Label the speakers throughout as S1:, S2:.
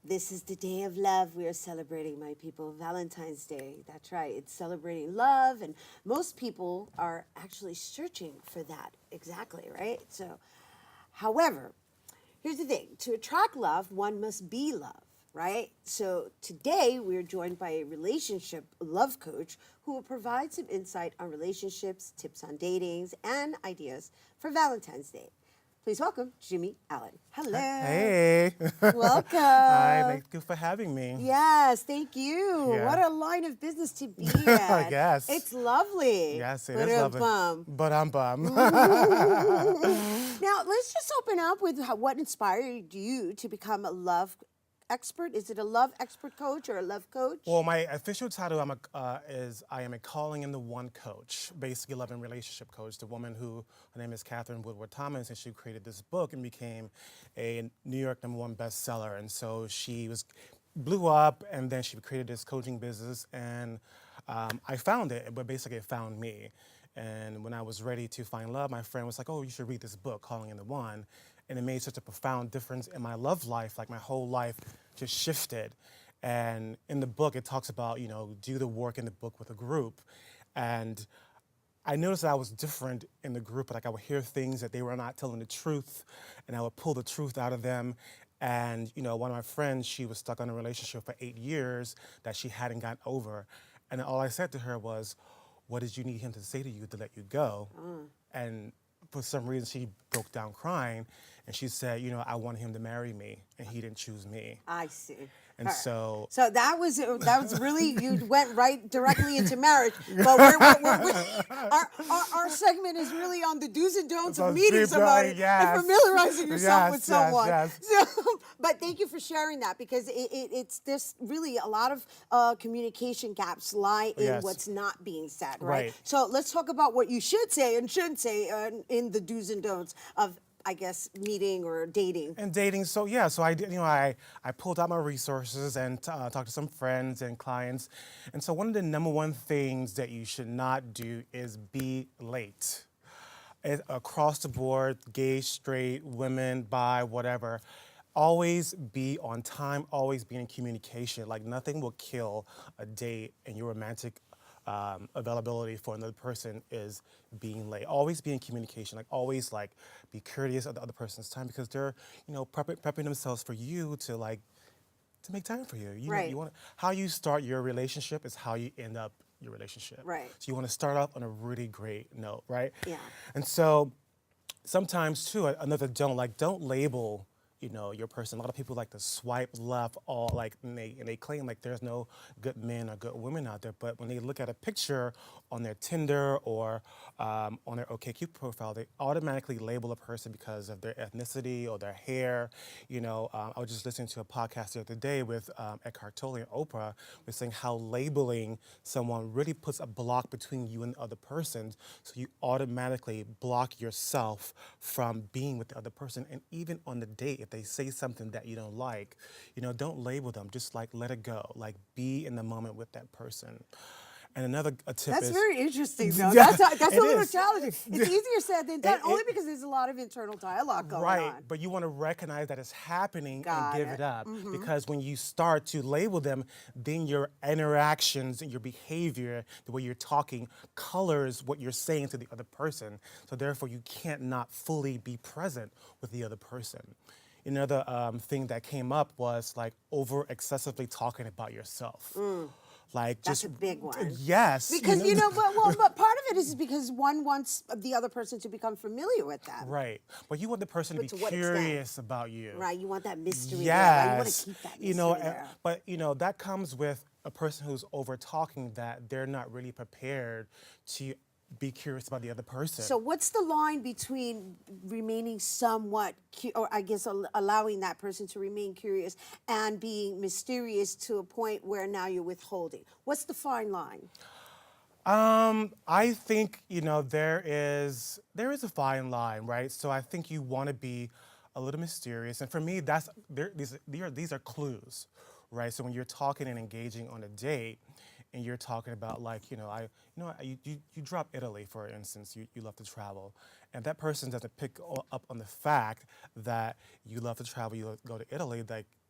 S1: This is the day of love we are celebrating, my people. Valentine's Day. That's right. It's celebrating love, and most people are actually searching for that exactly, right? So, however, here's the thing, to attract love, one must be love, right? So, today we're joined by a relationship love coach who will provide some insight on relationships, tips on datings, and ideas for Valentine's Day. Please welcome Jimmy Allen. Hello.
S2: Hey.
S1: Welcome.
S2: Hi, thank you for having me.
S1: Yes, thank you.
S2: Yeah.
S1: What a line of business to be in.
S2: Yes.
S1: It's lovely.
S2: Yes, it
S1: But
S2: is lovely.
S1: bum.
S2: But I'm bum.
S1: Now, let's just open up with what inspired you to become a love expert. Is it a love expert coach or a love coach?
S2: Well, my official title is I am a calling in the one coach, basically love and relationship coach. The woman her name is Catherine Woodward Thomas, and she created this book and became a New York #1 bestseller. And so blew up, and then she created this coaching business, and I found it, but basically it found me. And when I was ready to find love, my friend was like, "Oh, you should read this book, Calling in the One." And it made such a profound difference in my love life. Like my whole life just shifted. And in the book, it talks about, do the work in the book with a group. And I noticed that I was different in the group. Like I would hear things that they were not telling the truth, and I would pull the truth out of them. And one of my friends, she was stuck in a relationship for 8 years that she hadn't gotten over. And all I said to her was, "What did you need him to say to you to let you go?" And for some reason, she broke down crying, and she said, "I wanted him to marry me, and he didn't choose me."
S1: I see.
S2: And so
S1: that was really, you went right directly into marriage. But our segment is really on the do's and don'ts of meeting somebody and familiarizing yourself with someone.
S2: Yes.
S1: So, but thank you for sharing that, because it's this really a lot of communication gaps lie in what's not being said, right? So let's talk about what you should say and shouldn't say in the do's and don'ts of, I guess, meeting or dating.
S2: And dating, so I did, I pulled out my resources and talked to some friends and clients. And so one of the #1 things that you should not do is be late. Across the board, gay, straight, women, bi, whatever. Always be on time, always be in communication. Like nothing will kill a date and your romantic availability for another person is being late. Always be in communication. Like always, be courteous of the other person's time, because they're, prepping themselves for you to make time for you. How you start your relationship is how you end up your relationship.
S1: Right.
S2: So you want to start off on a really great note, right?
S1: Yeah.
S2: And so sometimes too, another don't label your person. A lot of people like to swipe left, and they claim there's no good men or good women out there. But when they look at a picture on their Tinder or on their OkCupid profile, they automatically label a person because of their ethnicity or their hair. I was just listening to a podcast the other day with Eckhart Tolle and Oprah, was saying how labeling someone really puts a block between you and the other person, so you automatically block yourself from being with the other person. And even on the date, if they say something that you don't like, don't label them. Just let it go. Be in the moment with that person. And another tip
S1: That's
S2: is...
S1: very interesting, though.
S2: Yeah,
S1: that's a little
S2: is.
S1: challenging. It's easier said than done, only because there's a lot of internal dialogue going on.
S2: Right, but you want to recognize that it's happening
S1: Got
S2: and give it up. Because when you start to label them, then your interactions and your behavior, the way you're talking, colors what you're saying to the other person. So therefore, you can't not fully be present with the other person. Another thing that came up was over excessively talking about yourself.
S1: That's a big one.
S2: Yes.
S1: Because, but part of it is because one wants the other person to become familiar with them.
S2: Right. But you want the person to be curious about you.
S1: Right. You want that mystery
S2: yes.
S1: there. Right? You want to keep that mystery there.
S2: But, that comes with a person who's over-talking, that they're not really prepared to be curious about the other person.
S1: So what's the line between remaining somewhat, or I guess allowing that person to remain curious and being mysterious to a point where now you're withholding? What's the fine line?
S2: I think, there is a fine line, right? So I think you want to be a little mysterious. And for me, these are clues, right? So when you're talking and engaging on a date, and you're talking about you drop Italy, for instance, you love to travel, and that person doesn't pick up on the fact that you love to travel, you go to Italy,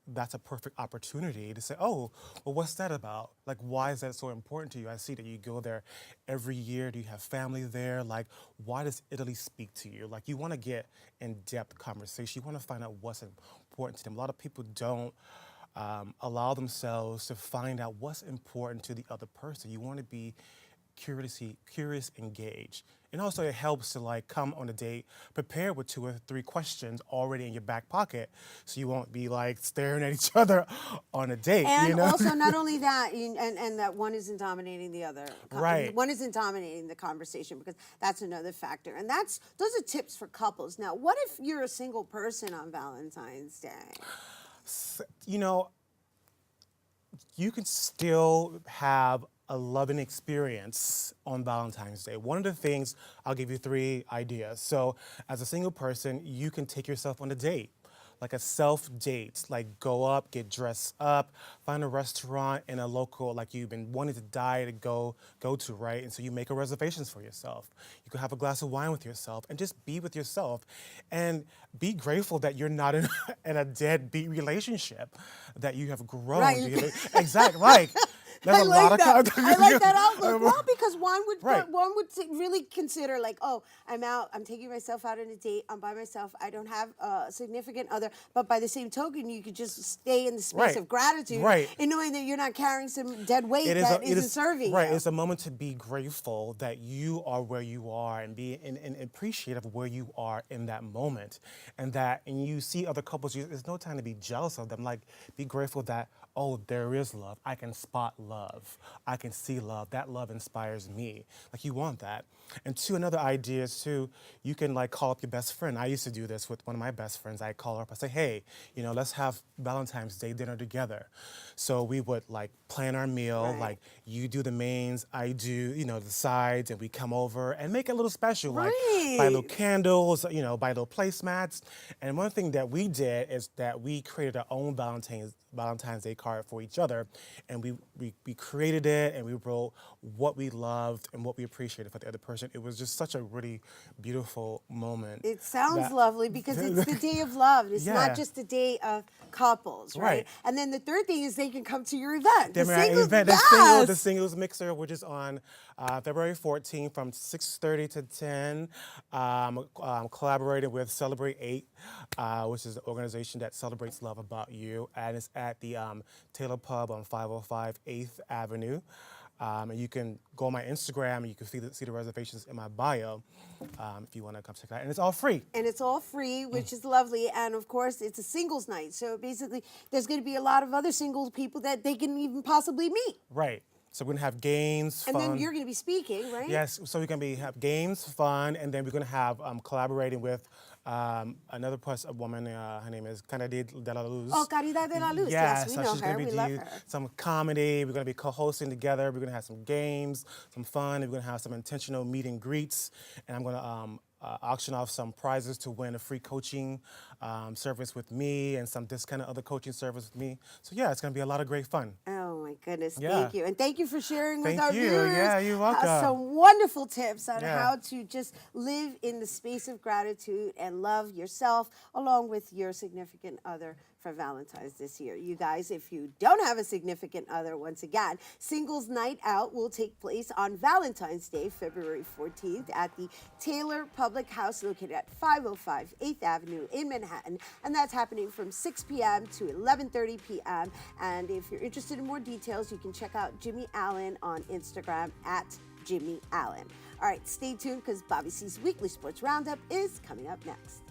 S2: that's a perfect opportunity to say, oh, well, what's that about? Like, why is that so important to you? I see that you go there every year. Do you have family there? Like, why does Italy speak to you? Like, you want to get in-depth conversation. You want to find out what's important to them. A lot of people don't allow themselves to find out what's important to the other person. You want to be curious, engaged. And also it helps to like come on a date prepared with 2 or 3 questions already in your back pocket, so you won't be like staring at each other on a date.
S1: And
S2: you know?
S1: also, not only that, and that one isn't dominating the other.
S2: Right.
S1: One isn't dominating the conversation, because that's another factor. And those are tips for couples. Now, what if you're a single person on Valentine's Day?
S2: You know, you can still have a loving experience on Valentine's Day. One of the things, I'll give you 3 ideas. So as a single person, you can take yourself on a date, like a self date, like go up, get dressed up, find a restaurant in a local, like you've been wanting to die to go to, right? And so you make a reservations for yourself. You can have a glass of wine with yourself and just be with yourself, and be grateful that you're not in, in a deadbeat relationship, that you have grown.
S1: Right.
S2: Exactly, right. There's
S1: I
S2: a
S1: like
S2: lot
S1: that.
S2: of
S1: I like that outlook. Well, because one
S2: Right.
S1: would really consider, like, oh, I'm out. I'm taking myself out on a date. I'm by myself. I don't have a significant other. But by the same token, you could just stay in the space
S2: Right.
S1: of gratitude,
S2: Right.
S1: and knowing that you're not carrying some dead weight
S2: It is
S1: that
S2: a- it
S1: isn't
S2: is-
S1: serving
S2: right.
S1: you.
S2: It's a moment to be grateful that you are where you are, and be and appreciative of where you are in that moment, and you see other couples. There's no time to be jealous of them. Like, be grateful that, oh, there is love. I can spot love. I can see love. That love inspires me. Like, you want that. And 2, another idea is too, you can like call up your best friend. I used to do this with one of my best friends. I call her up. I say, hey, let's have Valentine's Day dinner together. So we would like plan our meal.
S1: Right.
S2: Like, you do the mains, I do, the sides, and we come over and make it a little special. Like, buy little
S1: Right.
S2: candles, buy little placemats. And one thing that we did is that we created our own Valentine's Day card for each other, and we created it, and we wrote what we loved and what we appreciated for the other person. It was just such a really beautiful moment.
S1: It sounds
S2: that-
S1: lovely, because it's the day of love. It's
S2: Yeah.
S1: not just the day of couples, right?
S2: Right.
S1: And then the third thing is they can come to your event.
S2: The
S1: singles,
S2: event,
S1: yes.
S2: the singles mixer, which is on February 14th from 6:30 to 10. Collaborating with Celebrate 8, which is an organization that celebrates love about you, and it's at the Taylor Pub on 505 8th Avenue. And you can go on my Instagram, and you can see the reservations in my bio if you want to come check it out. And it's all free.
S1: And it's all free, which is lovely. And of course, it's a singles night. So basically, there's going to be a lot of other single people that they can even possibly meet.
S2: Right. So we're going to have games,
S1: And
S2: fun.
S1: then you're going to be speaking, right?
S2: Yes, so we're going to have games, fun, and then we're going to have collaborating with another woman. Her name is Caridad de la Luz.
S1: Oh, Caridad de la Luz. Yes, we
S2: so
S1: know
S2: she's
S1: her.
S2: going
S1: We
S2: to
S1: love
S2: be
S1: her.
S2: some comedy. We're going to be co-hosting together. We're going to have some games, some fun. We're going to have some intentional meet and greets. And I'm going to auction off some prizes to win a free coaching service with me, and some discounted other coaching service with me. So yeah, it's going to be a lot of great fun.
S1: Oh my goodness,
S2: Yeah.
S1: thank you. And thank you for sharing with
S2: Thank
S1: our
S2: you.
S1: viewers
S2: Yeah, you're welcome.
S1: some wonderful tips on
S2: Yeah.
S1: how to just live in the space of gratitude and love yourself along with your significant other for Valentine's this year. You guys, if you don't have a significant other, once again, Singles Night Out will take place on Valentine's Day, February 14th at the Taylor Public House located at 505 8th Avenue in Manhattan. And that's happening from 6 p.m. to 11:30 p.m. And if you're interested in more details, you can check out Jimmy Allen on Instagram at Jimmy Allen. All right, stay tuned, because Bobby C's Weekly Sports Roundup is coming up next.